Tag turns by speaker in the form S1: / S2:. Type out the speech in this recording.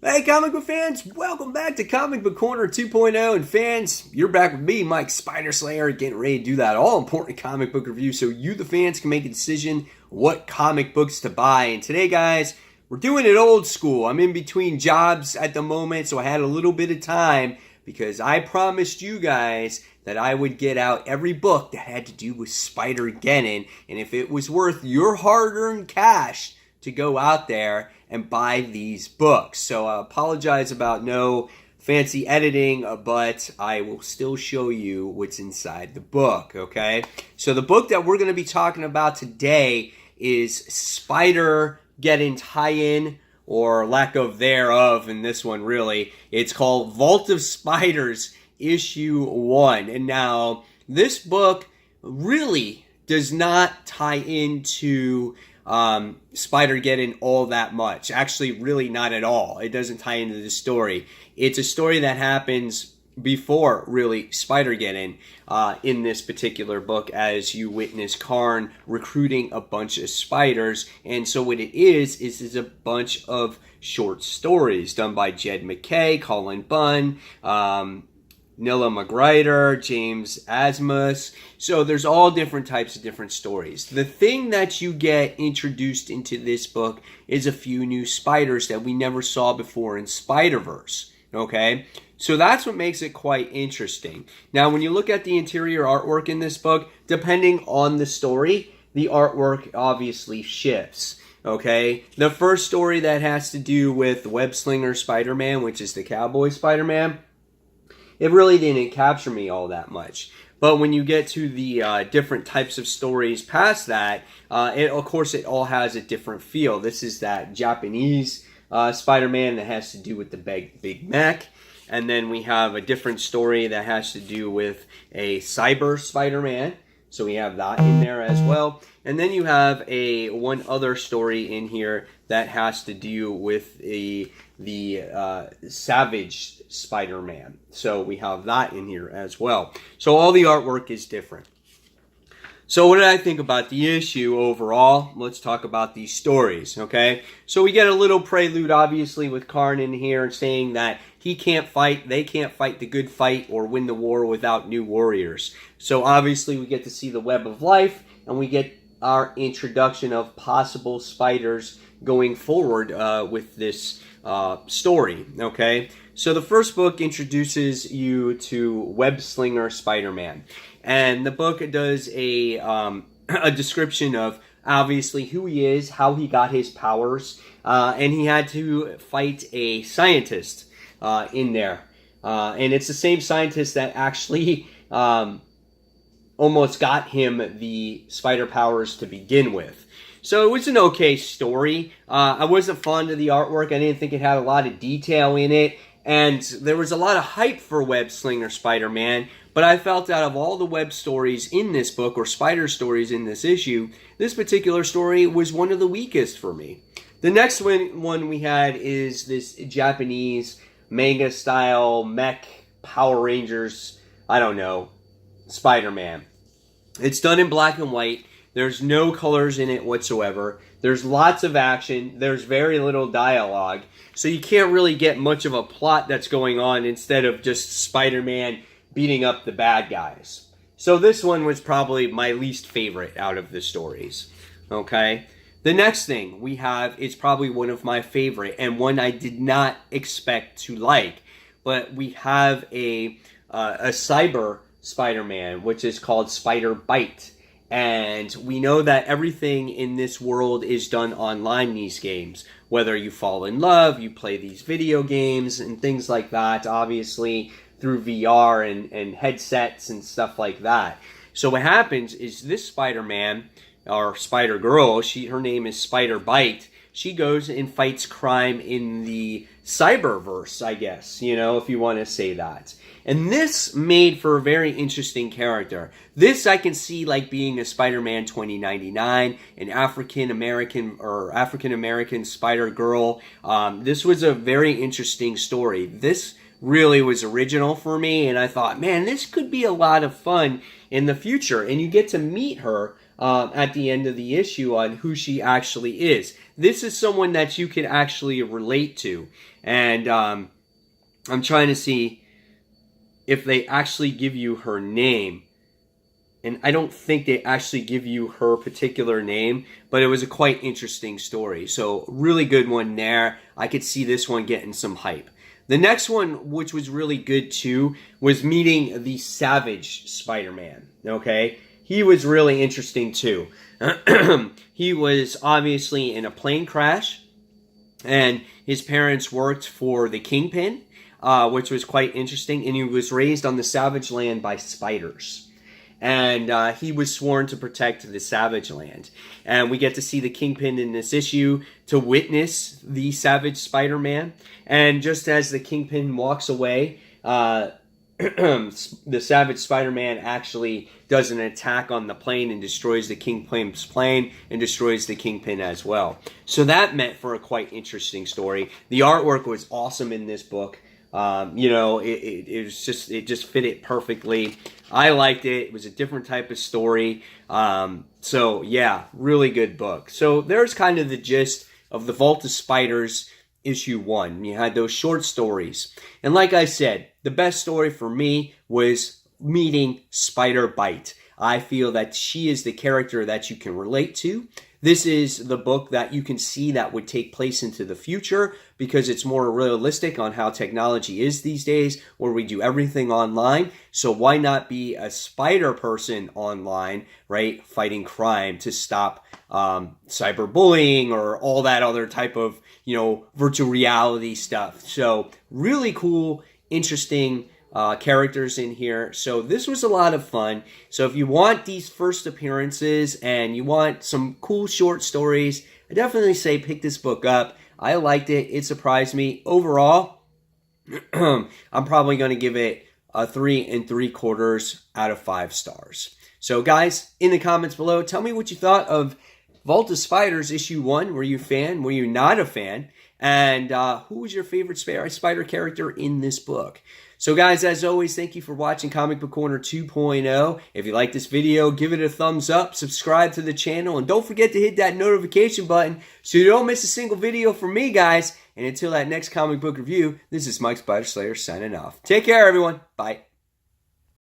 S1: Hey, comic book fans, welcome back to Comic Book Corner 2.0. And fans, you're back with me, Mike Spider Slayer, getting ready to do that all important comic book review so you, the fans, can make a decision what comic books to buy. And today, guys, we're doing it old school. I'm in between jobs at the moment, so I had a little bit of time because I promised you guys that I would get out every book that had to do with Spider-Geddon. And if it was worth your hard-earned cash to go out there and buy these books. So I apologize about no fancy editing, but I will still show you what's inside the book, okay? So the book that we're going to be talking about today is Spider-Geddon tie-in, or lack of thereof in this one, really. It's called Vault of Spiders, Issue 1. And now, this book really does not tie into Spider-Geddon all that much. Actually, really not at all. It doesn't tie into the story. It's a story that happens before, really, Spider-Geddon in this particular book, as you witness Karn recruiting a bunch of spiders. And so what it is a bunch of short stories done by Jed MacKay, Colin Bunn, Nilla McGrider, James Asmus. So there's all different types of different stories. The thing that you get introduced into this book is a few new spiders that we never saw before in Spider-Verse. Okay? So that's what makes it quite interesting. Now, when you look at the interior artwork in this book, depending on the story, the artwork obviously shifts. Okay? The first story that has to do with Web-Slinger Spider-Man, which is the Cowboy Spider-Man, it really didn't capture me all that much. But when you get to the different types of stories past that, of course it all has a different feel. This is that Japanese Spider-Man that has to do with the big mech. And then we have a different story that has to do with a cyber Spider-Man. So we have that in there as well. And then you have one other story in here that has to do with the Savage Spider-Man. So we have that in here as well. So all the artwork is different. So what did I think about the issue overall? Let's talk about these stories, okay? So we get a little prelude, obviously, with Karn in here saying that he can't fight, they can't fight the good fight or win the war without new warriors. So obviously we get to see the web of life, and we get our introduction of possible spiders going forward with this story, okay? So the first book introduces you to Web-Slinger Spider-Man. And the book does a description of, obviously, who he is, how he got his powers, and he had to fight a scientist in there. And it's the same scientist that actually almost got him the spider powers to begin with. So it was an okay story. I wasn't fond of the artwork. I didn't think it had a lot of detail in it. And there was a lot of hype for Web-Slinger Spider-Man, but I felt out of all the web stories in this book, or spider stories in this issue, this particular story was one of the weakest for me. The next one we had is this Japanese manga-style mech Power Rangers, I don't know, Spider-Man. It's done in black and white. There's no colors in it whatsoever. There's lots of action. There's very little dialogue. So you can't really get much of a plot that's going on instead of just Spider-Man beating up the bad guys. So this one was probably my least favorite out of the stories. Okay? The next thing we have is probably one of my favorite, and one I did not expect to like. But we have a cyber Spider-Man, which is called Spider-Byte. And we know that everything in this world is done online, these games. Whether you fall in love, you play these video games and things like that, obviously through VR and headsets and stuff like that. So what happens is this Spider-Man, or Spider-Girl, her name is Spider-Byte, she goes and fights crime in the cyberverse, I guess, if you want to say that. And this made for a very interesting character. This I can see like being a Spider-Man 2099, an African-American Spider-Girl. This was a very interesting story. This really was original for me, and I thought, man, this could be a lot of fun in the future. And you get to meet her at the end of the issue on who she actually is. This is someone that you can actually relate to. And I'm trying to see if they actually give you her name. And I don't think they actually give you her particular name, but it was a quite interesting story. So really good one there. I could see this one getting some hype. The next one, which was really good too, was meeting the Savage Spider-Man, okay? He was really interesting too. He was obviously in a plane crash, and his parents worked for the Kingpin, which was quite interesting, and he was raised on the Savage Land by spiders. And he was sworn to protect the Savage Land. And we get to see the Kingpin in this issue to witness the Savage Spider-Man. And just as the Kingpin walks away, the Savage Spider-Man actually does an attack on the plane and destroys the Kingpin's plane and destroys the Kingpin as well. So that meant for a quite interesting story. The artwork was awesome in this book. You know, it just fit it perfectly. I liked it. It was a different type of story. So yeah, really good book. So there's kind of the gist of the Vault of Spiders issue 1. You had those short stories. And like I said, the best story for me was meeting Spider-Byte. I feel that she is the character that you can relate to. This is the book that you can see that would take place into the future because it's more realistic on how technology is these days, where we do everything online. So why not be a spider person online, right, fighting crime to stop cyberbullying or all that other type of, you know, virtual reality stuff. So really cool, interesting characters in here. So this was a lot of fun. So if you want these first appearances and you want some cool short stories, I definitely say pick this book up. I liked it. It surprised me. Overall, I'm probably going to give it a 3 3/4 out of 5 stars. So guys, in the comments below, tell me what you thought of Vault of Spiders issue 1. Were you a fan? Were you not a fan? And who was your favorite spider character in this book? So guys, as always, thank you for watching Comic Book Corner 2.0. If you like this video, give it a thumbs up, subscribe to the channel, and don't forget to hit that notification button so you don't miss a single video from me, guys. And until that next comic book review, this is Mike Spider Slayer signing off. Take care, everyone. Bye.